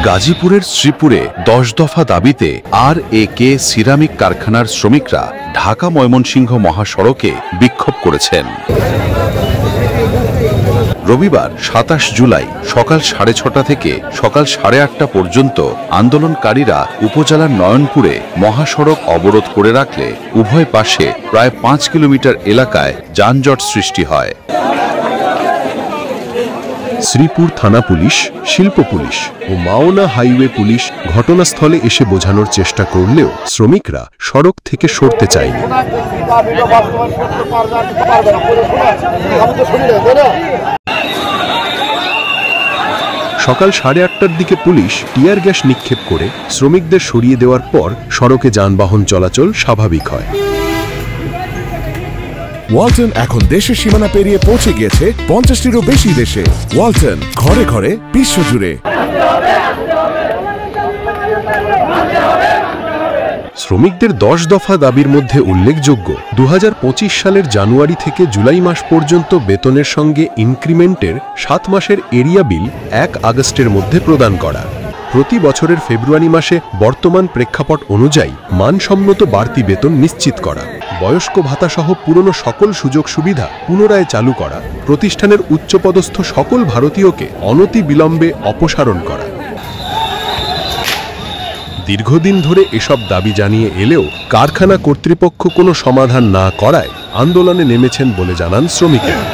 গাজীপুরের শ্রীপুরে 10 দফা দাবিতে RAK সিরামিক কারখানার শ্রমিকরা ঢাকা ময়মনসিংহ মহাসড়কে বিক্ষোভ করেছেন। রবিবার 27 জুলাই সকাল 6:30 থেকে সকাল 8:30 পর্যন্ত আন্দোলনকারীরা উপজেলার নয়নপুরে মহাসড়ক অবরোধ করে রাখলে উভয় পাশে প্রায় 5 কিলোমিটার এলাকায় যানজট সৃষ্টি হয়। শ্রীপুর থানা পুলিশ, শিল্প পুলিশ ও মাওনা হাইওয়ে পুলিশ ঘটনাস্থলে এসে বোঝানোর চেষ্টা করলেও শ্রমিকরা সড়ক থেকে সরতে চায়নি। সকাল 8:30টার দিকে পুলিশ টিয়ার গ্যাস নিক্ষেপ করে শ্রমিকদের সরিয়ে দেওয়ার পর সড়কে যানবাহন চলাচল স্বাভাবিক হয়। ওয়ালটন এখন দেশের সীমানা পেরিয়ে পৌঁছে গিয়েছে 50টিরও বেশি দেশে। ওয়ালটন, ঘরে ঘরে, বিশ্বজুড়ে। শ্রমিকদের 10 দফা দাবির মধ্যে উল্লেখযোগ্য 2025 সালের জানুয়ারি থেকে জুলাই মাস পর্যন্ত বেতনের সঙ্গে ইনক্রিমেন্টের 7 মাসের এরিয়া বিল 1 আগস্টের মধ্যে প্রদান করা, প্রতি বছরের ফেব্রুয়ারি মাসে বর্তমান প্রেক্ষাপট অনুযায়ী মানসম্মত বাড়তি বেতন নিশ্চিত করা, বয়স্ক ভাতাসহ পুরনো সকল সুযোগ সুবিধা পুনরায় চালু করা, প্রতিষ্ঠানের উচ্চপদস্থ সকল ভারতীয়কে অনতি বিলম্বে অপসারণ করা। দীর্ঘদিন ধরে এসব দাবি জানিয়ে এলেও কারখানা কর্তৃপক্ষ কোনো সমাধান না করায় আন্দোলনে নেমেছেন বলে জানান শ্রমিকেরা।